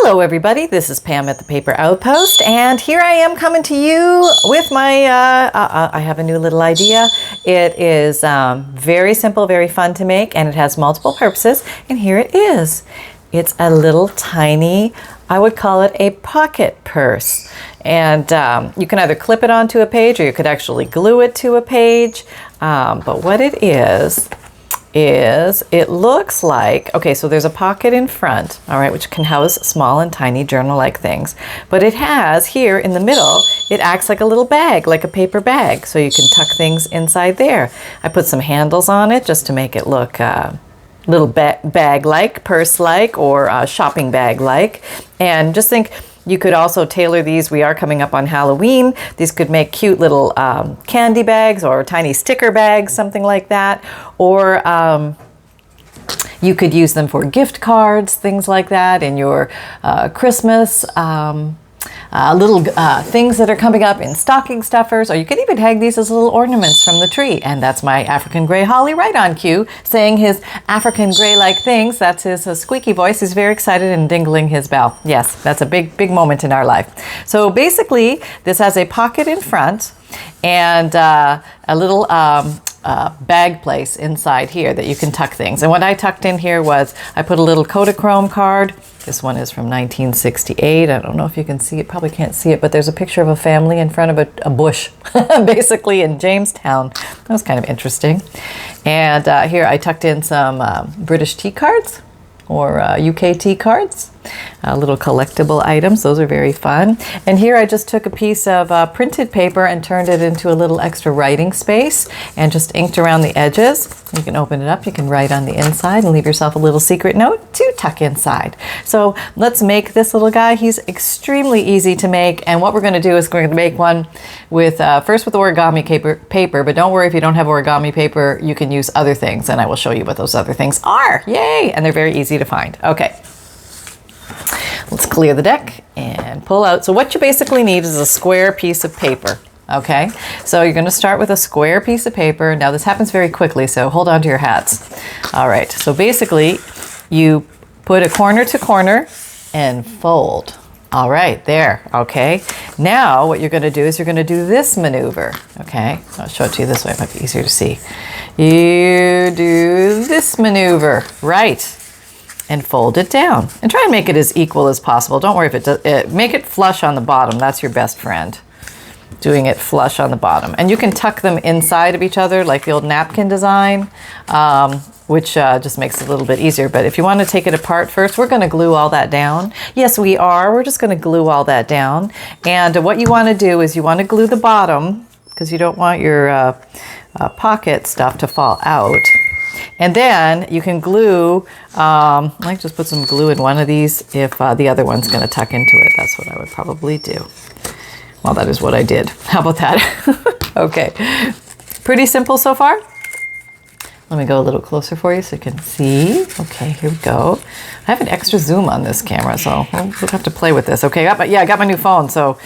Hello everybody, this is Pam at the Paper Outpost, and here I am coming to you with my, I have a new little idea. It is very simple, very fun to make, and it has multiple purposes, and here it is. It's a little tiny, I would call it a pocket purse. And you can either clip it onto a page or you could actually glue it to a page. But what it is it looks like, okay, so there's a pocket in front, all right, which can house small and tiny journal-like things. But it has here in the middle, it acts like a little bag, like a paper bag. So you can tuck things inside there. I put some handles on it just to make it look little bag-like, purse-like, or shopping bag-like. And just think, you could also tailor these. We are coming up on Halloween. These could make cute little candy bags or tiny sticker bags, something like that. Or you could use them for gift cards, things like that, in your Christmas little things that are coming up in stocking stuffers, or you could even hang these as little ornaments from the tree. And that's my African gray holly right on cue, saying his African gray-like things. That's his squeaky voice. He's very excited and dingling his bell. Yes, that's a big moment in our life. So basically, this has a pocket in front and a little bag place inside here that you can tuck things. And what I tucked in here was I put a little Kodachrome card. This one is from 1968. I don't know if you can see it, probably can't see it, but there's a picture of a family in front of a bush, basically in Jamestown. That was kind of interesting. And here I tucked in some British tea cards or UK tea cards, little collectible items. Those are very fun. And here I just took a piece of printed paper and turned it into a little extra writing space and just inked around the edges. You can open it up, you can write on the inside and leave yourself a little secret note to tuck inside. So let's make this little guy. He's extremely easy to make, and what we're going to do is we're going to make one with first with origami paper, but don't worry if you don't have origami paper, you can use other things, and I will show you what those other things are. Yay! And they're very easy to find. Okay. Let's clear the deck and pull out. So what you basically need is a square piece of paper. Okay, so you're going to start with a square piece of paper. Now this happens very quickly, so hold on to your hats. All right, so basically you put a corner to corner and fold. All right, there, okay. Now what you're going to do is you're going to do this maneuver, okay? I'll show it to you this way, it might be easier to see. You do this maneuver, right, and fold it down. And try and make it as equal as possible. Don't worry if it does, make it flush on the bottom, that's your best friend. Doing it flush on the bottom. And you can tuck them inside of each other like the old napkin design, which just makes it a little bit easier. But if you want to take it apart first, we're going to glue all that down. Yes, we are. We're just going to glue all that down. And what you want to do is you want to glue the bottom because you don't want your pocket stuff to fall out. And then you can glue, I just put some glue in one of these if the other one's going to tuck into it. That's what I would probably do. Well, that is what I did. How about that? Okay. Pretty simple so far. Let me go a little closer for you so you can see. Okay, here we go. I have an extra zoom on this camera, so we'll have to play with this. Okay, I got my new phone, so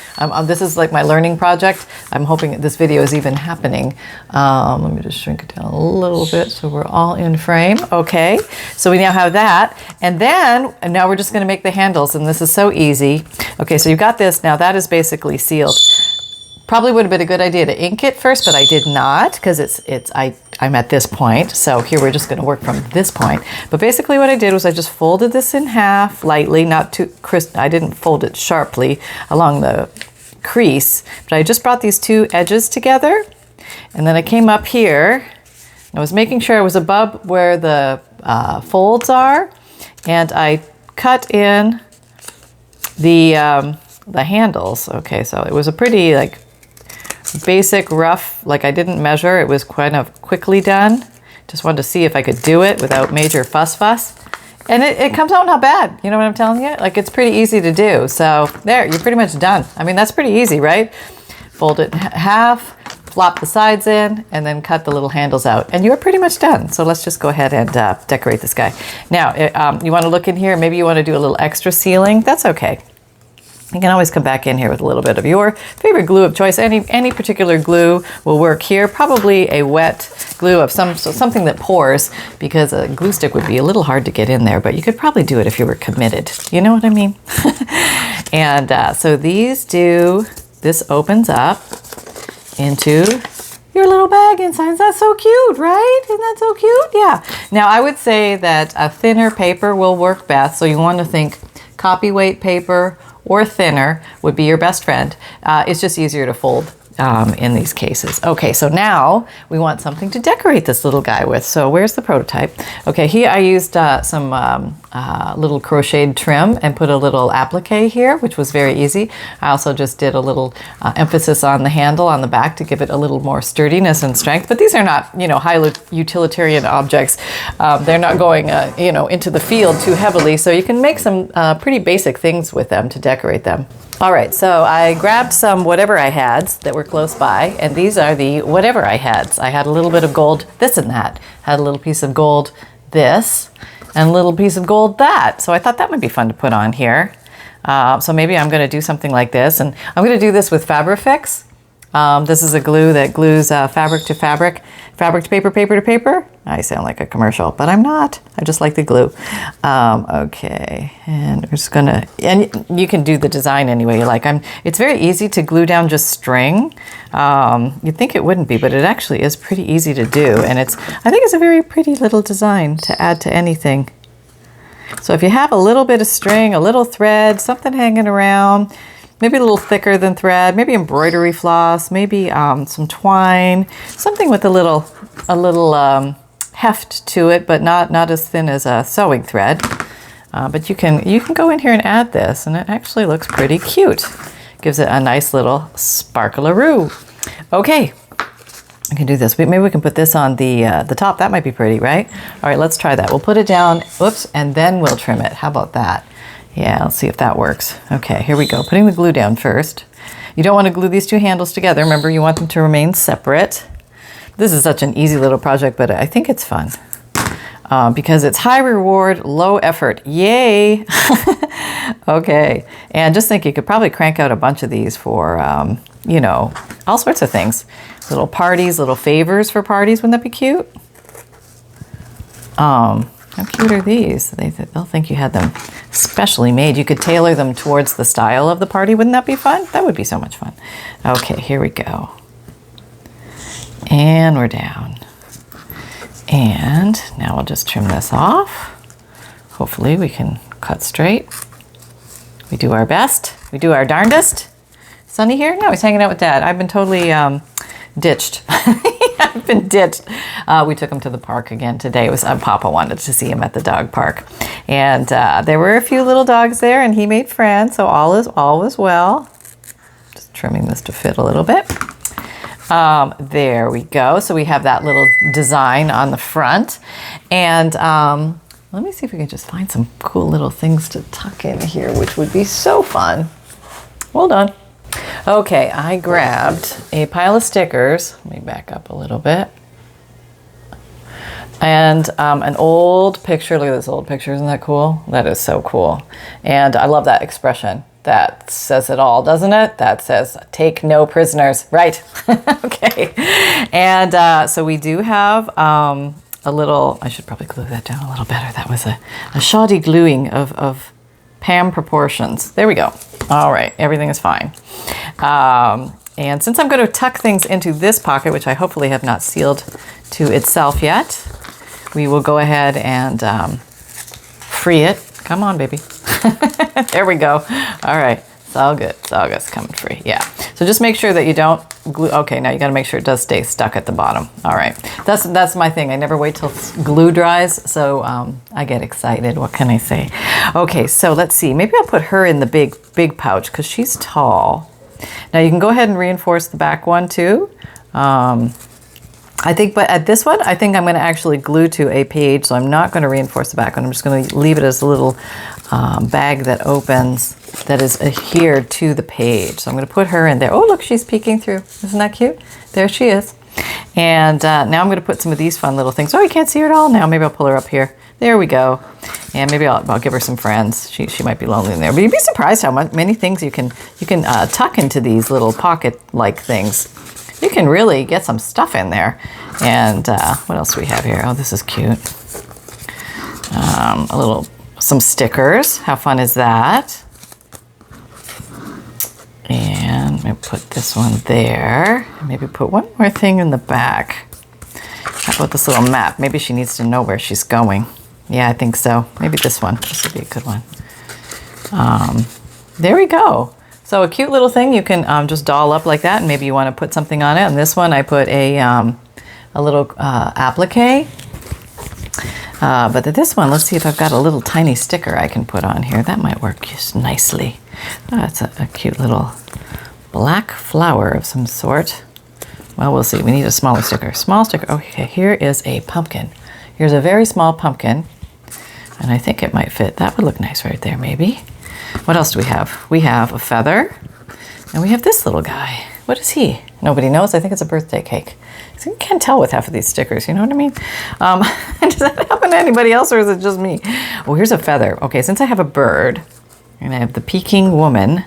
this is like my learning project. I'm hoping this video is even happening. Let me just shrink it down a little bit so we're all in frame. Okay, so we now have that. And now we're just gonna make the handles, and this is so easy. Okay, so you've got this. Now that is basically sealed. Probably would have been a good idea to ink it first, but I did not because I'm at this point. So here we're just going to work from this point. But basically what I did was I just folded this in half lightly, not too crisp. I didn't fold it sharply along the crease, but I just brought these two edges together. And then I came up here. I was making sure I was above where the folds are. And I cut in the handles. Okay, so it was a pretty basic rough, I didn't measure, it was kind of quickly done. Just wanted to see if I could do it without major fuss. And it comes out not bad, you know what I'm telling you? It's pretty easy to do. So there, you're pretty much done. I mean, that's pretty easy, right? Fold it in half, flop the sides in, and then cut the little handles out. And you're pretty much done. So let's just go ahead and decorate this guy. Now, you want to look in here, maybe you want to do a little extra sealing. That's okay. You can always come back in here with a little bit of your favorite glue of choice. Any particular glue will work here. Probably a wet glue of something that pours, because a glue stick would be a little hard to get in there, but you could probably do it if you were committed. You know what I mean? And so this opens up into your little bag inside. That's so cute, right? Isn't that so cute? Yeah. Now I would say that a thinner paper will work best. So you want to think copy weight paper or thinner would be your best friend. It's just easier to fold in these cases. Okay, so now we want something to decorate this little guy with. So where's the prototype? Okay, here I used some little crocheted trim and put a little applique here, which was very easy. I also just did a little emphasis on the handle on the back to give it a little more sturdiness and strength. But these are not, high utilitarian objects. They're not going, into the field too heavily. So you can make some pretty basic things with them to decorate them. All right, so I grabbed some whatever I hads that were close by, and these are the whatever I hads. I had a little bit of gold, this and that. Had a little piece of gold, this, and a little piece of gold, that. So I thought that might be fun to put on here. So maybe I'm going to do something like this, and I'm going to do this with Fabrifix. This is a glue that glues fabric to fabric, fabric to paper, paper to paper. I sound like a commercial, but I'm not. I just like the glue. Okay, and we're just gonna, and you can do the design any way you like. It's very easy to glue down just string. You'd think it wouldn't be, but it actually is pretty easy to do. And I think it's a very pretty little design to add to anything. So if you have a little bit of string, a little thread, something hanging around, maybe a little thicker than thread, maybe embroidery floss, maybe some twine, something with a little heft to it, but not as thin as a sewing thread. But you can go in here and add this, and it actually looks pretty cute. Gives it a nice little sparkle-a-roo. Okay, I can do this. Maybe we can put this on the top. That might be pretty, right? All right, let's try that. We'll put it down, whoops, and then we'll trim it. How about that? Yeah, let's see if that works. Okay, here we go. Putting the glue down first. You don't want to glue these two handles together. Remember, you want them to remain separate. This is such an easy little project, but I think it's fun because it's high reward, low effort. Yay! Okay, and just think you could probably crank out a bunch of these for, all sorts of things. Little parties, little favors for parties. Wouldn't that be cute? How cute are these? They'll think you had them specially made. You could tailor them towards the style of the party. Wouldn't that be fun? That would be so much fun. Okay, here we go. And we're down. And now we'll just trim this off. Hopefully we can cut straight. We do our best. We do our darndest. Sonny here? No, he's hanging out with Dad. I've been totally ditched. I've been ditched. We took him to the park again today. It was Papa wanted to see him at the dog park, and there were a few little dogs there, and he made friends. So all was well. Just trimming this to fit a little bit. There we go. So we have that little design on the front, and let me see if we can just find some cool little things to tuck in here, which would be so fun. Hold on. Okay, I grabbed a pile of stickers. Let me back up a little bit. And an old picture. Look at this old picture. Isn't that cool? That is so cool. And I love that expression. That says it all, doesn't it? That says, take no prisoners. Right. Okay. And so we do have a little, I should probably glue that down a little better. That was a shoddy gluing of Pam proportions. There we go. All right, everything is fine. And since I'm going to tuck things into this pocket, which I hopefully have not sealed to itself yet, we will go ahead and free it. Come on, baby. There we go. All right, it's all good. It's all good. It's coming free. Yeah. So just make sure that you don't glue. Okay, now you got to make sure it does stay stuck at the bottom. All right. That's my thing. I never wait till glue dries, so I get excited. What can I say? Okay, so let's see. Maybe I'll put her in the big pouch because she's tall. Now you can go ahead and reinforce the back one too. I think, but at this one, I think I'm going to actually glue to a page, so I'm not going to reinforce the back one. I'm just going to leave it as a little bag that opens, that is adhered to the page. So I'm going to put her in there. Oh, look, she's peeking through. Isn't that cute? There she is. And now I'm going to put some of these fun little things. Oh, you can't see her at all now. Maybe I'll pull her up here. There we go. And maybe I'll give her some friends. She might be lonely in there. But you'd be surprised how many things you can tuck into these little pocket-like things. You can really get some stuff in there. And what else do we have here? Oh, this is cute. Some stickers. How fun is that? And maybe put this one there. Maybe put one more thing in the back. How about this little map? Maybe she needs to know where she's going. Yeah, I think so. Maybe this one. This would be a good one. There we go. So a cute little thing you can just doll up like that, and maybe you want to put something on it. And this one I put a little applique. But this one, let's see if I've got a little tiny sticker I can put on here. That might work just nicely. That's a cute little black flower of some sort. Well, we'll see. We need a smaller sticker. Small sticker. Okay, here is a pumpkin. Here's a very small pumpkin. And I think it might fit. That would look nice right there, maybe. What else do we have? We have a feather. And we have this little guy. What is he? Nobody knows. I think it's a birthday cake. So you can't tell with half of these stickers, you know what I mean? Does that happen to anybody else, or is it just me? Oh, here's a feather. Okay, since I have a bird, and I have the Peking woman,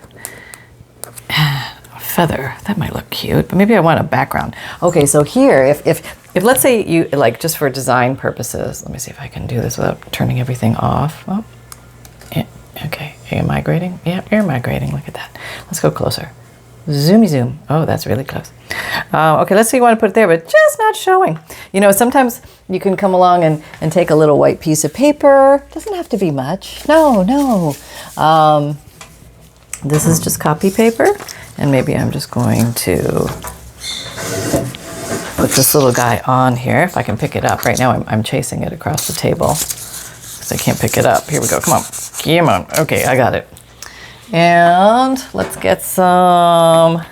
a feather, that might look cute, but maybe I want a background. Okay, so here, if let's say you, like, just for design purposes, let me see if I can do this without turning everything off. Oh, yeah, okay, air migrating. Yeah, air migrating, look at that. Let's go closer. Zoomy zoom. Oh, that's really close. Okay, let's say you want to put it there, but just not showing. You know, sometimes you can come along and take a little white piece of paper. Doesn't have to be much. No. This is just copy paper. And maybe I'm just going to put this little guy on here. If I can pick it up. Right now I'm chasing it across the table because I can't pick it up. Here we go. Come on. Come on. Okay, I got it. And let's get some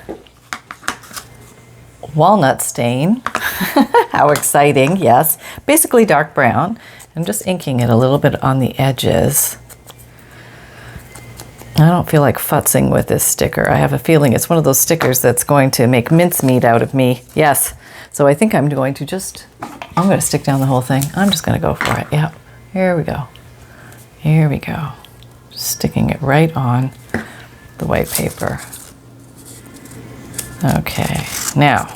walnut stain. How exciting, yes. Basically dark brown. I'm just inking it a little bit on the edges. I don't feel like futzing with this sticker. I have a feeling it's one of those stickers that's going to make mincemeat out of me. Yes. So I think I'm going to stick down the whole thing. I'm just going to go for it. Yep. Here we go. Here we go. Sticking it right on the white paper. Okay, now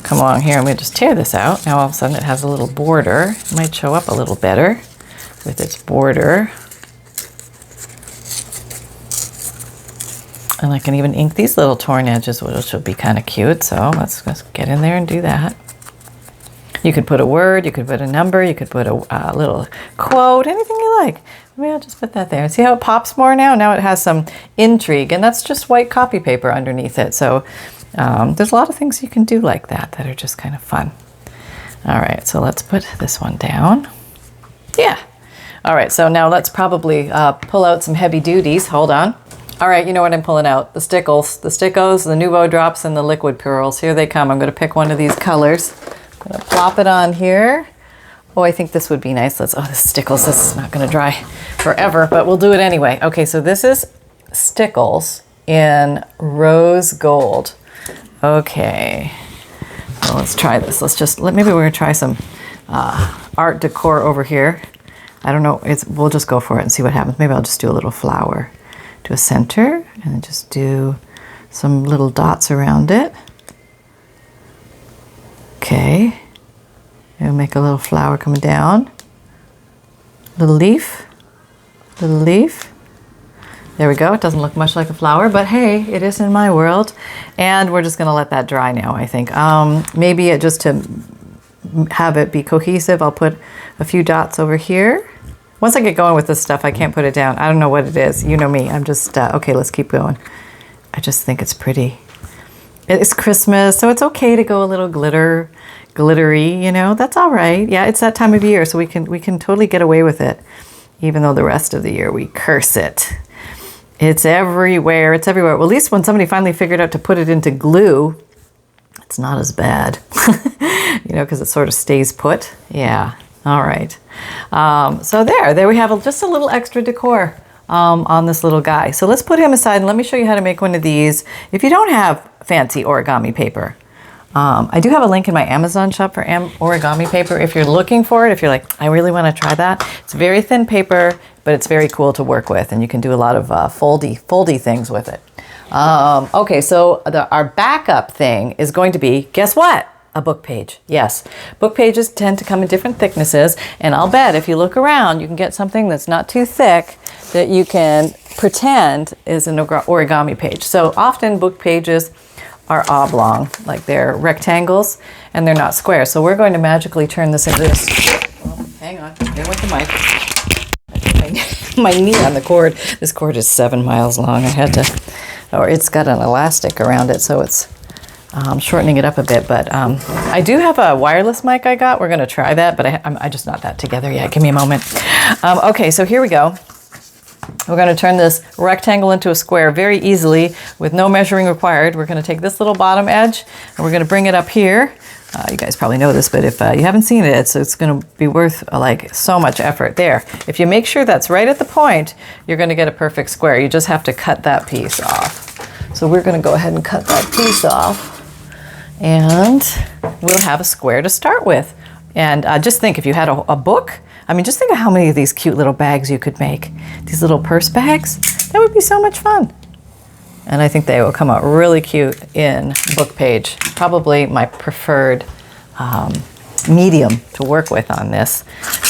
come along here and we just tear this out. Now all of a sudden it has a little border. It might show up a little better with its border. And I can even ink these little torn edges, which will be kind of cute. So let's get in there and do that. You could put a word, you could put a number, you could put a little quote, anything you like. Maybe I'll just put that there. See how it pops more now? Now it has some intrigue, and that's just white copy paper underneath it. So there's a lot of things you can do like that are just kind of fun. All right, so let's put this one down. Yeah. All right, so now let's probably pull out some heavy duties. Hold on. All right, you know what I'm pulling out? The Stickles, the Nouveau Drops, and the Liquid Pearls. Here they come. I'm going to pick one of these colors. I'm going to plop it on here. Oh, I think this would be nice. This Stickles. This is not going to dry forever, but we'll do it anyway. Okay, so this is Stickles in rose gold. Okay, well, let's try this. Maybe we're going to try some art decor over here. I don't know. We'll just go for it and see what happens. Maybe I'll just do a little flower. Do a center and then just do some little dots around it. Okay. And make a little flower coming down. Little leaf. Little leaf. There we go. It doesn't look much like a flower, but hey, it is in my world. And we're just going to let that dry now, I think. Maybe just to have it be cohesive, I'll put a few dots over here. Once I get going with this stuff, I can't put it down. I don't know what it is. You know me. I'm just, okay, let's keep going. I just think it's pretty. It's Christmas, so it's okay to go a little glittery, you know. That's all right. Yeah, it's that time of year, so we can totally get away with it, even though the rest of the year we curse it. It's everywhere. It's everywhere. Well, at least when somebody finally figured out to put it into glue, it's not as bad, you know, because it sort of stays put. Yeah. All right. So there we have just a little extra decor on this little guy. So let's put him aside and let me show you how to make one of these. If you don't have fancy origami paper, I do have a link in my Amazon shop for origami paper if you're looking for it. If you're like, I really want to try that. It's very thin paper, but it's very cool to work with, and you can do a lot of foldy things with it. Okay, so our backup thing is going to be, guess what? A book page. Yes, book pages tend to come in different thicknesses, and I'll bet if you look around, you can get something that's not too thick that you can pretend is an origami page. So often book pages are oblong, like they're rectangles, and they're not square. So we're going to magically turn this into this. Oh, hang on, there went the mic. My knee on the cord. This cord is 7 miles long. I had to, or it's got an elastic around it, so it's shortening it up a bit. But I do have a wireless mic I got. We're going to try that, but I'm just not that together yet. Give me a moment. Okay, so here we go. We're going to turn this rectangle into a square very easily with no measuring required. We're going to take this little bottom edge and we're going to bring it up here. You guys probably know this, but if you haven't seen it, it's going to be worth like so much effort there. If you make sure that's right at the point, you're going to get a perfect square. You just have to cut that piece off. So we're going to go ahead and cut that piece off, and we'll have a square to start with. And just think, if you had a book, I mean, just think of how many of these cute little bags you could make. These little purse bags, that would be so much fun. And I think they will come out really cute in book page. Probably my preferred medium to work with on this.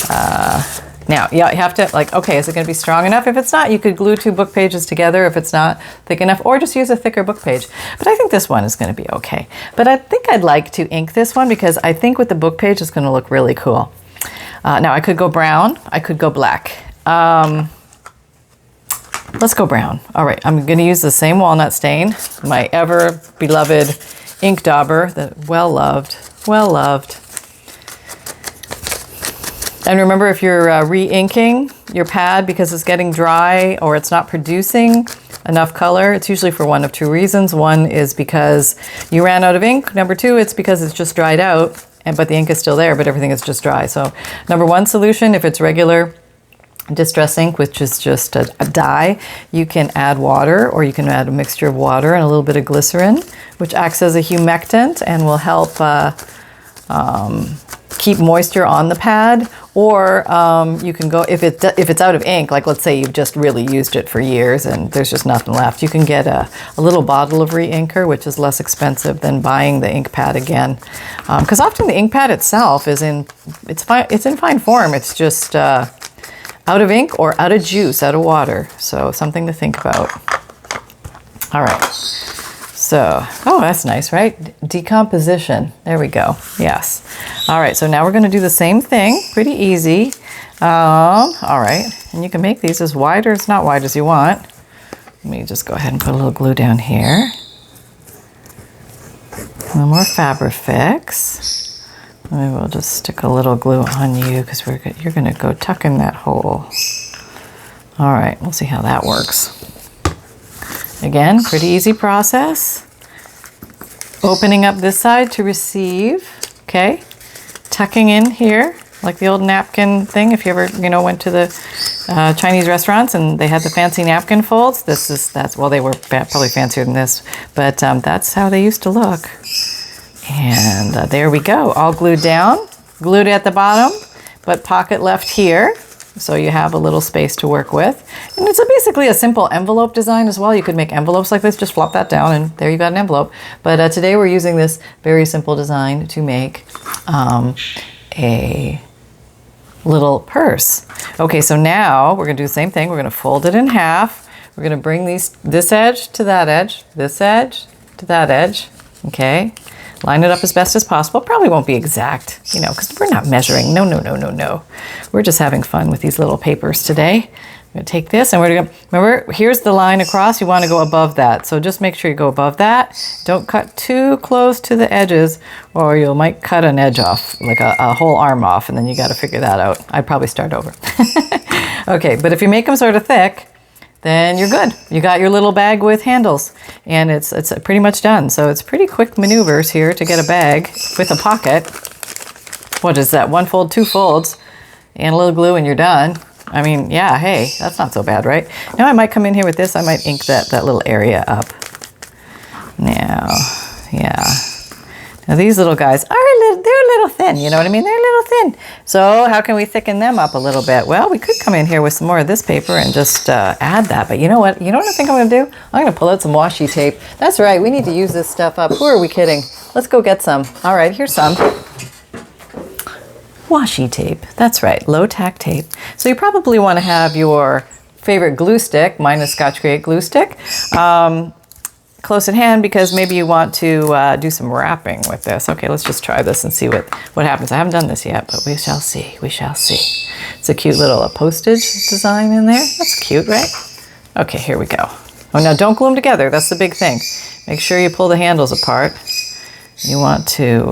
Now, yeah, you have to, like, okay, is it going to be strong enough? If it's not, you could glue 2 book pages together if it's not thick enough, or just use a thicker book page. But I think this one is going to be okay. But I think I'd like to ink this one because I think with the book page it's going to look really cool. Now, I could go brown. I could go black. Let's go brown. All right, I'm going to use the same walnut stain, my ever-beloved ink dauber, the well-loved. And remember, if you're re-inking your pad because it's getting dry or it's not producing enough color, it's usually for one of 2 reasons. One is because you ran out of ink. Number 2, it's because it's just dried out, but the ink is still there, but everything is just dry. So number 1 solution, if it's regular distress ink, which is just a dye, you can add water, or you can add a mixture of water and a little bit of glycerin, which acts as a humectant and will help keep moisture on the pad. Or you can go, if it's out of ink, like let's say you've just really used it for years and there's just nothing left, you can get a little bottle of re-inker, which is less expensive than buying the ink pad again. Because often the ink pad itself is in fine form. It's just out of ink or out of juice, out of water. So something to think about. All right. So, oh, that's nice, right? Decomposition. There we go. Yes. All right. So now we're going to do the same thing. Pretty easy. All right. And you can make these as wide or as not wide as you want. Let me just go ahead and put a little glue down here. A little more Fabrifix. Maybe we'll just stick a little glue on you because you're going to go tuck in that hole. All right. We'll see how that works. Again, pretty easy process. Opening up this side to receive, okay? Tucking in here, like the old napkin thing. If you ever, went to the Chinese restaurants and they had the fancy napkin folds, well, they were probably fancier than this, but that's how they used to look. And there we go, all glued down, glued at the bottom, but pocket left here. So you have a little space to work with. And it's basically a simple envelope design as well. You could make envelopes like this, just flop that down and there you got an envelope. But today we're using this very simple design to make a little purse. Okay, so now we're gonna do the same thing. We're gonna fold it in half. We're gonna bring this edge to that edge, this edge to that edge, okay? Line it up as best as possible. Probably won't be exact, because we're not measuring. No. We're just having fun with these little papers today. I'm going to take this and we're going to, remember, here's the line across. You want to go above that. So just make sure you go above that. Don't cut too close to the edges or you might cut an edge off, like a whole arm off, and then you got to figure that out. I'd probably start over. Okay, but if you make them sort of thick, then you're good. You got your little bag with handles and it's pretty much done. So it's pretty quick maneuvers here to get a bag with a pocket. What is that? 1 fold, 2 folds and a little glue and you're done. I mean, yeah, hey, that's not so bad, right? Now I might come in here with this. I might ink that little area up. Now, yeah. Now these little guys they're a little thin, you know what I mean? They're a little thin. So how can we thicken them up a little bit? Well, we could come in here with some more of this paper and just add that. But you know what? You know what I think I'm gonna do? I'm gonna pull out some washi tape. That's right, we need to use this stuff up. Who are we kidding? Let's go get some. All right, here's some. Washi tape, that's right, low tack tape. So you probably want to have your favorite glue stick, mine is Scotch Create glue stick, close at hand because maybe you want to do some wrapping with this. Okay, let's just try this and see what happens. I haven't done this yet, but we shall see, we shall see. It's a cute little postage design in there. That's cute, right? Okay, here we go. Oh, now don't glue them together, that's the big thing. Make sure you pull the handles apart. You want to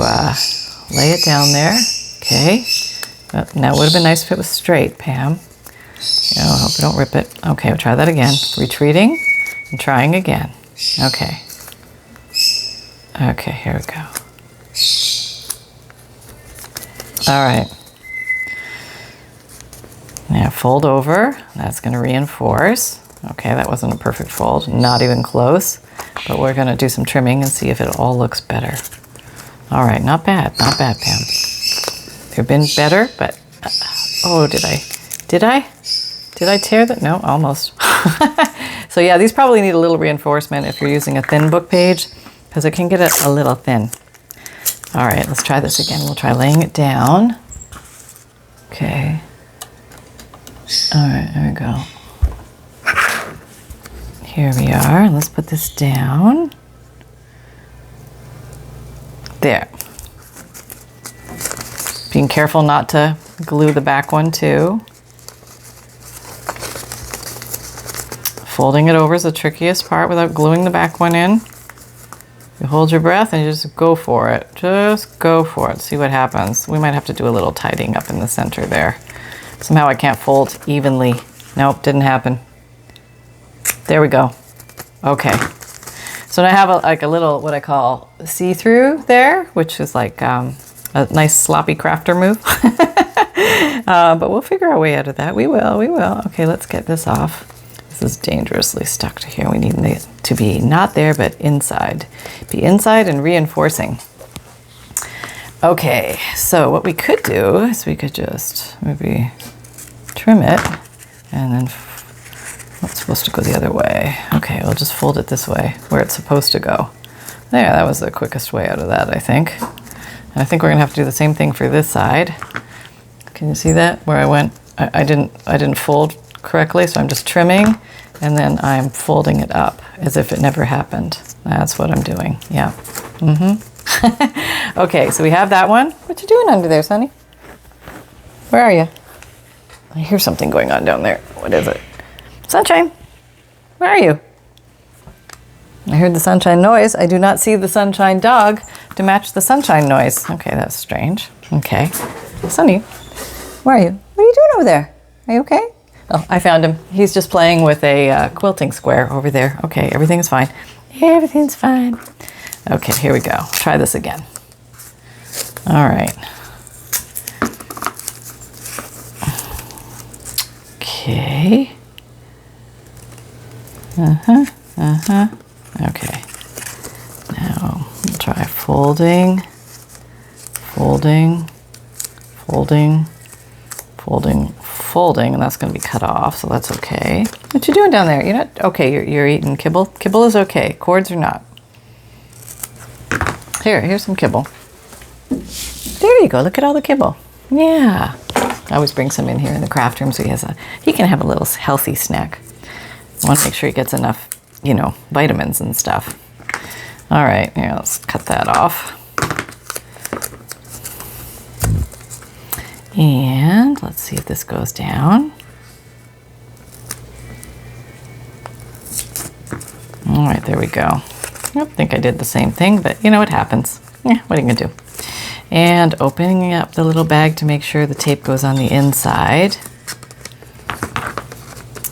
lay it down there. Okay, now it would have been nice if it was straight, Pam. I hope you don't rip it. Okay, we'll try that again. Retreating and trying again. Okay. Okay, here we go. All right. Now fold over. That's going to reinforce. Okay, that wasn't a perfect fold. Not even close. But we're going to do some trimming and see if it all looks better. All right, not bad. Not bad, Pam. They've been better, but oh, did I tear that? No, almost. So yeah, these probably need a little reinforcement if you're using a thin book page because it can get a little thin. All right, let's try this again. We'll try laying it down. Okay. All right, there we go. Here we are. Let's put this down. There. Being careful not to glue the back one too. Folding it over is the trickiest part without gluing the back one in. You hold your breath and you just go for it. Just go for it. See what happens. We might have to do a little tidying up in the center there. Somehow I can't fold evenly. Nope, didn't happen. There we go. Okay. So now I have like a little, what I call see-through there, which is like a nice sloppy crafter move. But we'll figure our way out of that. We will. Okay, let's get this off. This is dangerously stuck to here. We need it to be not there, but inside. Be inside and reinforcing. Okay, so what we could do is we could just maybe trim it and then it's supposed to go the other way. Okay, we'll just fold it this way where it's supposed to go. There, that was the quickest way out of that, I think. And I think we're gonna have to do the same thing for this side. Can you see that? Where I went, I didn't fold correctly, so I'm just trimming and then I'm folding it up as if it never happened. That's what I'm doing, yeah. Okay, so we have that one. What you doing under there, Sonny? Where are you? I hear something going on down there. What is it? Sunshine, where are you? I heard the sunshine noise. I do not see the sunshine dog to match the sunshine noise. Okay, that's strange. Okay. Sonny, where are you? What are you doing over there? Are you okay? Oh, I found him. He's just playing with a quilting square over there. Okay, everything's fine. Everything's fine. Okay, here we go. Try this again. All right. Okay. Okay. Now we'll try folding, folding, folding, folding, folding, and that's going to be cut off, so that's okay. What you doing down there? You're not okay. You're eating kibble. Kibble is okay. Cords are not. Here's some kibble. There you go. Look at all the kibble. Yeah. I always bring some in here in the craft room so he can have a little healthy snack. I want to make sure he gets enough, vitamins and stuff. All right, here, let's cut that off. And let's see if this goes down. All right, there we go. I don't think I did the same thing, but it happens. Yeah, what are you gonna do? And opening up the little bag to make sure the tape goes on the inside.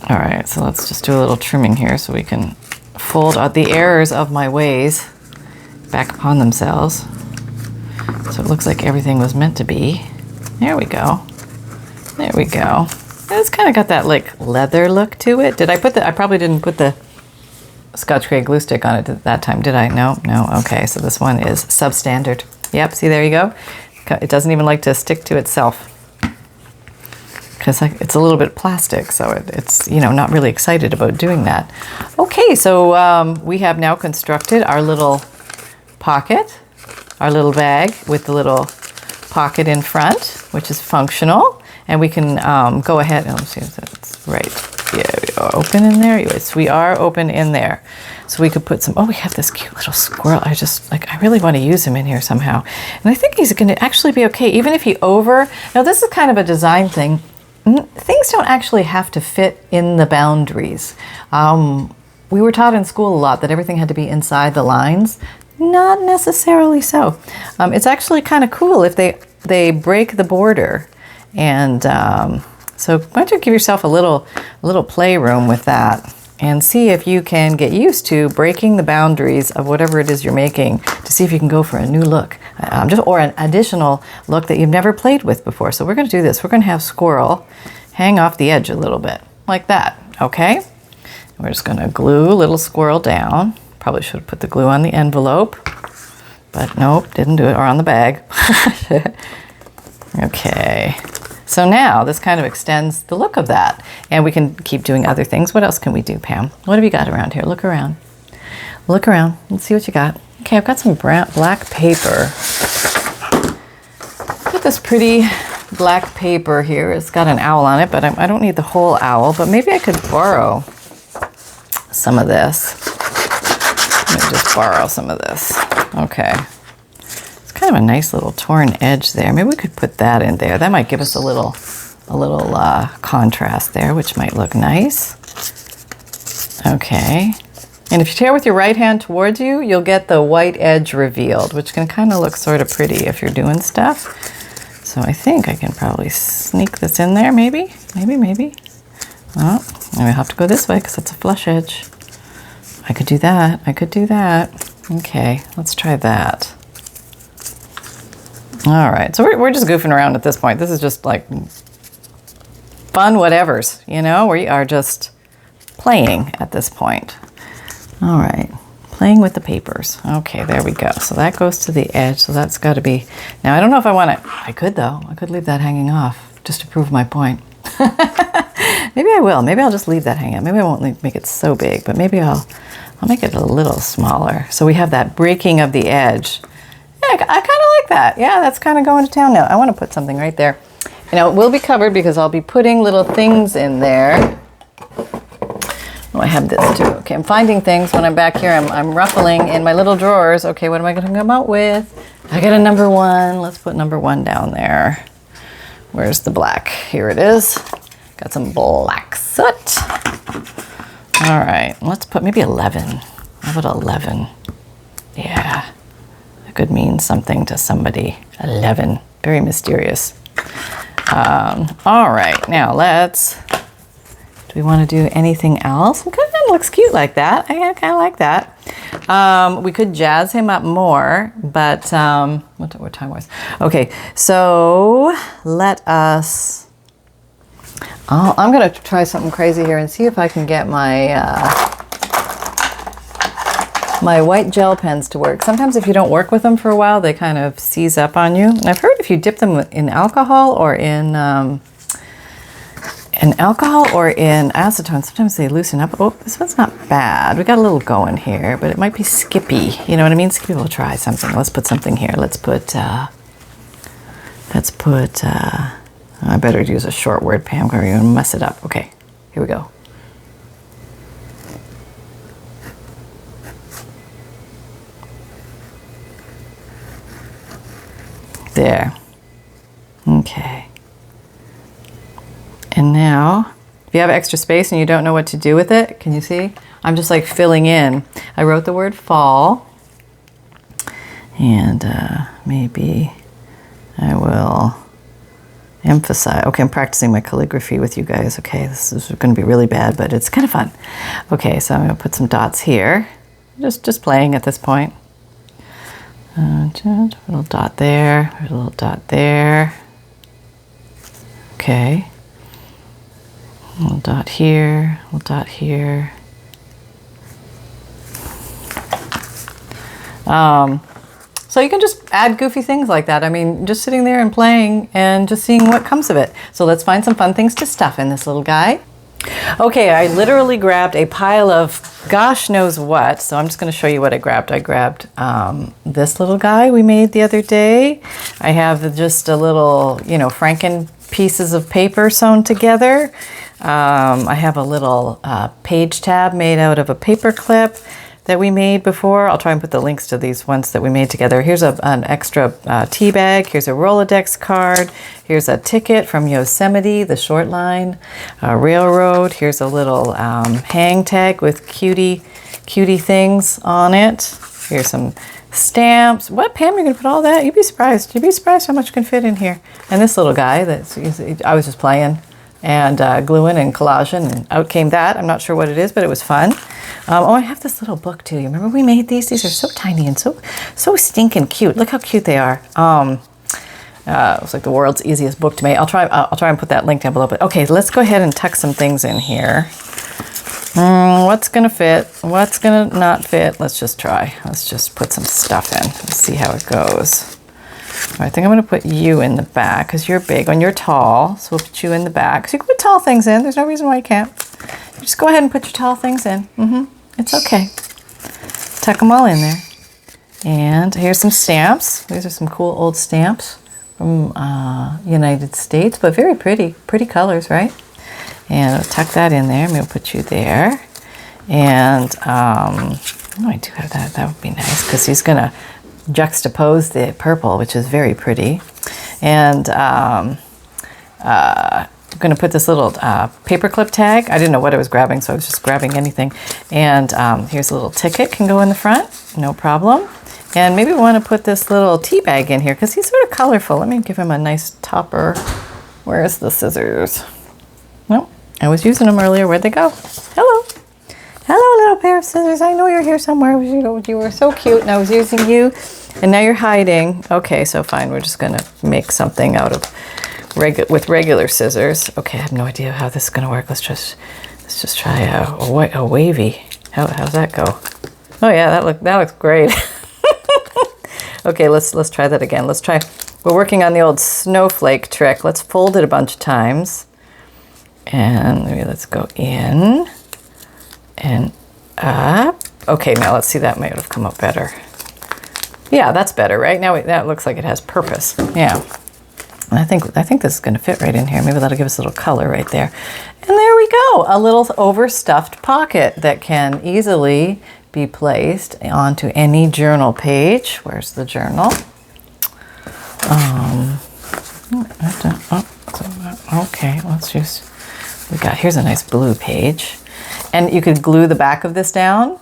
All right, so let's just do a little trimming here so we can fold out the errors of my ways back upon themselves. So it looks like everything was meant to be. There we go. There we go. It's kind of got that like leather look to it. I probably didn't put the Scotch Create glue stick on it that time, did I? No. Okay, so this one is substandard. Yep, see, there you go. It doesn't even like to stick to itself because it's a little bit plastic, so it's, you know, not really excited about doing that. Okay, so we have now constructed our little pocket, our little bag with the little pocket in front, which is functional, and we can go ahead and let's see if that's right. Yeah, we are open in there. Yes, we are open in there. So we could put some, oh, we have this cute little squirrel. I really want to use him in here somehow. And I think he's going to actually be okay, even if he now this is kind of a design thing. Things don't actually have to fit in the boundaries. We were taught in school a lot that everything had to be inside the lines. Not necessarily so. It's actually kind of cool if they break the border. And so why don't you give yourself a little playroom with that and see if you can get used to breaking the boundaries of whatever it is you're making to see if you can go for a new look, or an additional look that you've never played with before. So we're going to do this. We're going to have squirrel hang off the edge a little bit like that. Okay. We're just going to glue little squirrel down. Probably should have put the glue on the envelope, but nope, didn't do it, or on the bag. Okay. So now this kind of extends the look of that, and we can keep doing other things. What else can we do, Pam? What have you got around here? Look around. Look around. Let's see what you got. Okay, I've got some black paper. Got this pretty black paper here. It's got an owl on it, but I don't need the whole owl, but maybe I could borrow some of this. Let me just borrow some of this. Okay. Kind of a nice little torn edge there. Maybe we could put that in there. That might give us a little contrast there, which might look nice. Okay. And if you tear with your right hand towards you, you'll get the white edge revealed, which can kind of look sort of pretty if you're doing stuff. So I think I can probably sneak this in there, maybe. Oh, I have to go this way because it's a flush edge. I could do that. Okay, let's try that. All right, so we're just goofing around at this point. This is just like fun whatevers, you know? We are just playing at this point. All right, playing with the papers. Okay, there we go. So that goes to the edge, so that's got to be... Now, I don't know if I want to... I could, though. I could leave that hanging off just to prove my point. Maybe I will. Maybe I'll just leave that hanging. Maybe I won't make it so big, but maybe I'll make it a little smaller. So we have that breaking of the edge. Yeah, I kind of like that. Yeah, that's kind of going to town now. I want to put something right there. You know, it will be covered because I'll be putting little things in there. Oh, I have this too. Okay, I'm finding things when I'm back here. I'm ruffling in my little drawers. Okay, what am I going to come out with? I got a number 1. Let's put number 1 down there. Where's the black? Here it is. Got some black soot. All right, let's put maybe 11. How about 11? Yeah. Could mean something to somebody. 11, very mysterious. All right, now do we want to do anything else? It kind of looks cute like that. I kind of like that. We could jazz him up more, but what time was? Okay, so let us, I'm gonna try something crazy here and see if I can get my my white gel pens to work. Sometimes if you don't work with them for a while, they kind of seize up on you. And I've heard if you dip them in alcohol or in acetone, sometimes they loosen up. Oh, this one's not bad. We got a little going here, but it might be skippy. You know what I mean? Skippy will try something. Let's put something here. Let's put, I better use a short word, Pam, or you're gonna mess it up. Okay, here we go. There. Okay. And now, if you have extra space and you don't know what to do with it, can you see? I'm just like filling in. I wrote the word fall. And maybe I will emphasize. Okay, I'm practicing my calligraphy with you guys. Okay, this is going to be really bad, but it's kind of fun. Okay, so I'm going to put some dots here. Just playing at this point. Just a little dot there, a little dot there. Okay. A little dot here, a little dot here. So you can just add goofy things like that. I mean, just sitting there and playing and just seeing what comes of it. So let's find some fun things to stuff in this little guy. Okay, I literally grabbed a pile of gosh knows what. So I'm just going to show you what I grabbed. I grabbed this little guy we made the other day. I have just a little, you know, Franken pieces of paper sewn together. I have a little page tab made out of a paper clip that we made before. I'll try and put the links to these ones that we made together. Here's an extra tea bag. Here's a Rolodex card. Here's a ticket from Yosemite, the short line, railroad. Here's a little hang tag with cutie things on it. Here's some stamps. What, Pam, you're gonna put all that? You'd be surprised. You'd be surprised how much can fit in here. And this little guy I was just playing and gluing and collaging, and out came that. I'm not sure what it is, but it was fun. Oh, I have this little book too. You remember we made these? These are so tiny and so stinking cute. Look how cute they are. It's like the world's easiest book to make. I'll try and put that link down below. But okay, let's go ahead and tuck some things in here. What's gonna fit? What's gonna not fit? Let's just try. Let's just put some stuff in. Let's see how it goes. I think I'm going to put you in the back because you're big and you're tall. So we'll put you in the back. So you can put tall things in. There's no reason why you can't. Just go ahead and put your tall things in. It's okay. Tuck them all in there. And here's some stamps. These are some cool old stamps from United States, but very pretty. Pretty colors, right? And I'll tuck that in there. Maybe we'll put you there. And oh, I do have that. That would be nice because he's going to juxtapose the purple, which is very pretty. And I'm going to put this little paper clip tag. I didn't know what I was grabbing, so I was just grabbing anything. And here's a little ticket, can go in the front, no problem. And maybe we want to put this little tea bag in here because he's sort of colorful. Let me give him a nice topper. Where's the scissors? Well, I was using them earlier. Where'd they go? Hello. Hello, little pair of scissors. I know you're here somewhere. You were so cute, and I was using you, and now you're hiding. Okay, so fine. We're just gonna make something out of with regular scissors. Okay, I have no idea how this is gonna work. Let's just try a wavy. How's that go? Oh yeah, that looks great. Okay, let's try that again. Let's try. We're working on the old snowflake trick. Let's fold it a bunch of times, and maybe let's go in. And up. Okay, now let's see, that might have come up better. Yeah, that's better, right? Now that looks like it has purpose. Yeah. And I think this is going to fit right in here. Maybe that'll give us a little color right there. And there we go. A little overstuffed pocket that can easily be placed onto any journal page. Where's the journal? Okay, here's a nice blue page. And you could glue the back of this down,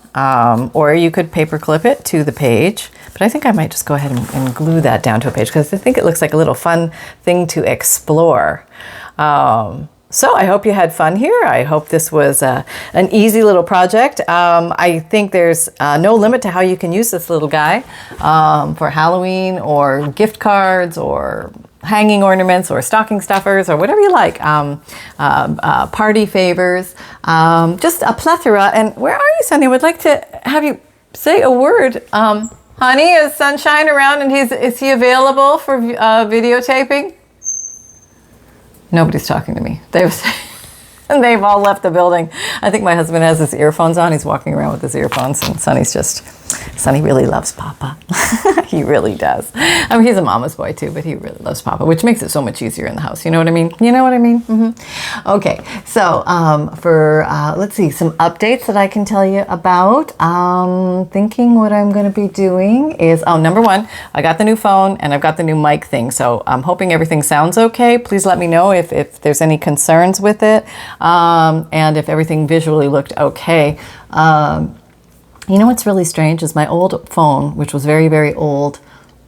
or you could paper clip it to the page. But I think I might just go ahead and glue that down to a page because I think it looks like a little fun thing to explore. So I hope you had fun here. I hope this was an easy little project. I think there's no limit to how you can use this little guy for Halloween or gift cards or hanging ornaments or stocking stuffers or whatever you like, party favors, just a plethora. And where are you, Sonny? I would like to have you say a word. Honey, is Sunshine around and is he available for videotaping? Nobody's talking to me. They've all left the building. I think my husband has his earphones on. He's walking around with his earphones, and Sonny really loves Papa. He really does. I mean, he's a mama's boy too, but he really loves Papa, which makes it so much easier in the house. You know what I mean? You know what I mean? Mm-hmm. Okay, so let's see, some updates that I can tell you about. Thinking what I'm going to be doing is, number one, I got the new phone and I've got the new mic thing. So I'm hoping everything sounds okay. Please let me know if there's any concerns with it. And if everything visually looked okay. You know what's really strange is my old phone, which was very, very old.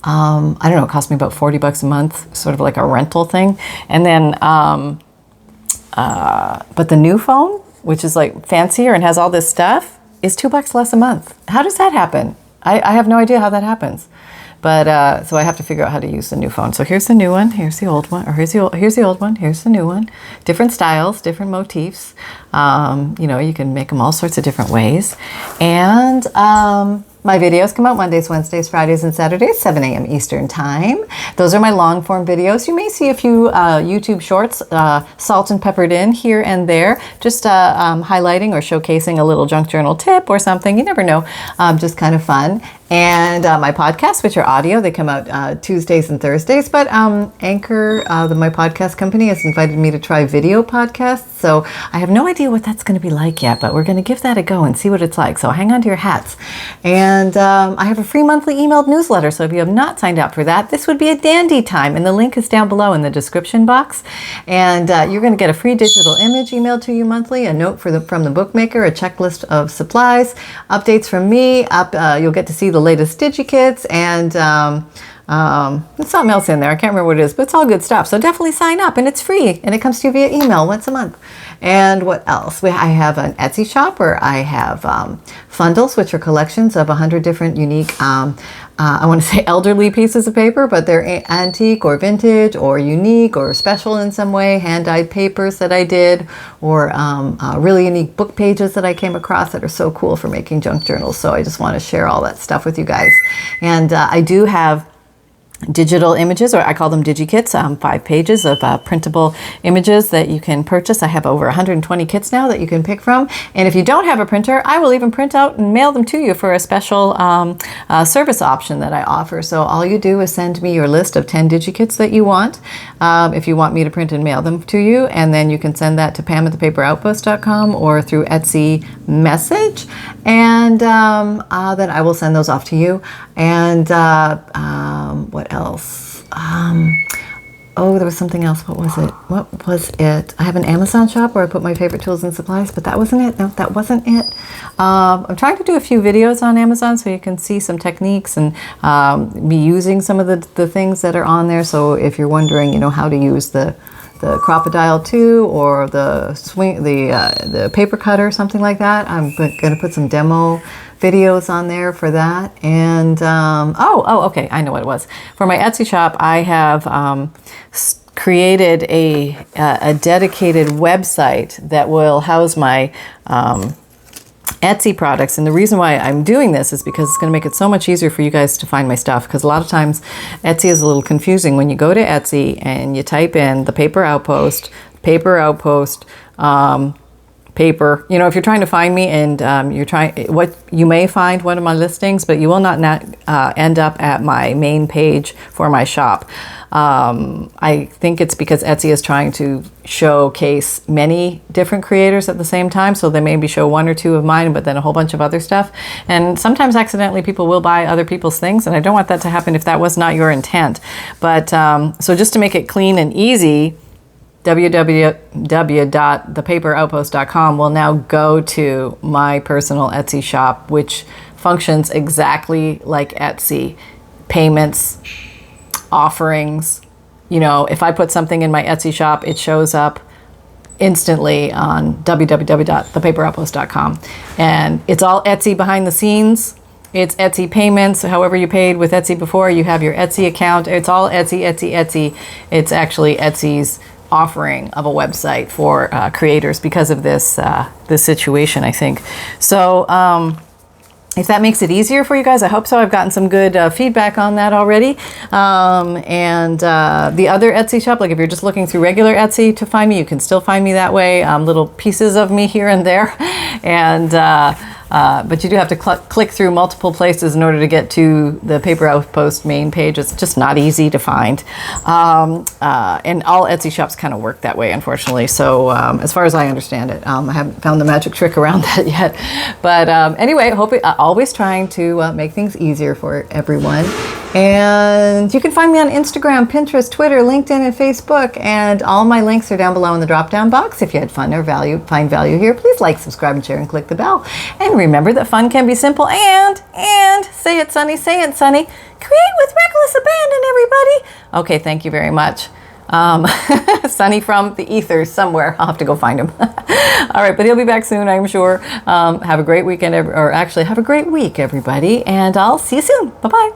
I don't know, it cost me about $40 a month, sort of like a rental thing. And then, but the new phone, which is like fancier and has all this stuff, is $2 less a month. How does that happen? I have no idea how that happens. But so I have to figure out how to use the new phone. So here's the new one, here's the old one, or here's the old one, here's the new one. Different styles, different motifs. You know, you can make them all sorts of different ways. And My videos come out Mondays, Wednesdays, Fridays, and Saturdays, 7 a.m. Eastern Time. Those are my long form videos. You may see a few YouTube shorts, salt and peppered in here and there, just highlighting or showcasing a little junk journal tip or something. You never know, just kind of fun. And my podcasts, which are audio, they come out Tuesdays and Thursdays. But Anchor, my podcast company, has invited me to try video podcasts. So I have no idea what that's going to be like yet, but we're going to give that a go and see what it's like. So hang on to your hats. And I have a free monthly emailed newsletter. So if you have not signed up for that, this would be a dandy time. And the link is down below in the description box. And you're going to get a free digital image emailed to you monthly, a note from the bookmaker, a checklist of supplies, updates from me. You'll get to see the latest Digikits, and there's something else in there. I can't remember what it is, but it's all good stuff. So definitely sign up, and it's free, and it comes to you via email once a month. And what else? I have an Etsy shop where I have FUNDLEs, which are collections of 100 different unique, I want to say elderly pieces of paper, but they're antique or vintage or unique or special in some way, hand-dyed papers that I did, or really unique book pages that I came across that are so cool for making junk journals. So I just want to share all that stuff with you guys. And I do have digital images, or I call them Digikits, 5 pages of printable images that you can purchase. I have over 120 kits now that you can pick from. And if you don't have a printer, I will even print out and mail them to you for a special service option that I offer. So all you do is send me your list of 10 Digikits that you want, if you want me to print and mail them to you. And then you can send that to pam@thepaperoutpost.com or through Etsy message. And then I will send those off to you. And what else? Oh, there was something else. What was it? What was it? I have an Amazon shop where I put my favorite tools and supplies, but that wasn't it. No, that wasn't it. I'm trying to do a few videos on Amazon so you can see some techniques and me using some of the things that are on there. So if you're wondering, how to use the Crocodile 2 or the paper cutter, something like that, I'm going to put some demo videos on there for that. And okay, I know what it was. For my Etsy shop, I have created a dedicated website that will house my Etsy products. And the reason why I'm doing this is because it's going to make it so much easier for you guys to find my stuff, because a lot of times Etsy is a little confusing. When you go to Etsy and you type in the Paper Outpost, paper, if you're trying to find me and you may find one of my listings, but you will not end up at my main page for my shop. I think it's because Etsy is trying to showcase many different creators at the same time. So they maybe show 1 or 2 of mine, but then a whole bunch of other stuff. And sometimes accidentally people will buy other people's things. And I don't want that to happen if that was not your intent. But so just to make it clean and easy, www.thepaperoutpost.com will now go to my personal Etsy shop, which functions exactly like Etsy. Payments, offerings, if I put something in my Etsy shop, it shows up instantly on www.thepaperoutpost.com. And it's all Etsy behind the scenes. It's Etsy payments. However you paid with Etsy before, you have your Etsy account. It's all Etsy. It's actually Etsy's offering of a website for creators because of this situation, I think. So if that makes it easier for you guys, I hope so. I've gotten some good feedback on that already. And the other Etsy shop, like if you're just looking through regular Etsy to find me, you can still find me that way. Little pieces of me here and there. And but you do have to click through multiple places in order to get to the Paper Outpost main page. It's just not easy to find. And all Etsy shops kind of work that way, unfortunately. So as far as I understand it, I haven't found the magic trick around that yet. But anyway, always trying to make things easier for everyone. And you can find me on Instagram, Pinterest, Twitter, LinkedIn, and Facebook. And all my links are down below in the drop-down box. If you had fun or find value here, please like, subscribe, and share, and click the bell. And remember that fun can be simple and say it, Sunny, create with reckless abandon, everybody. Okay, thank you very much. Sunny from the ethers somewhere. I'll have to go find him. All right, but he'll be back soon, I'm sure. Have a great weekend, have a great week, everybody. And I'll see you soon. Bye-bye.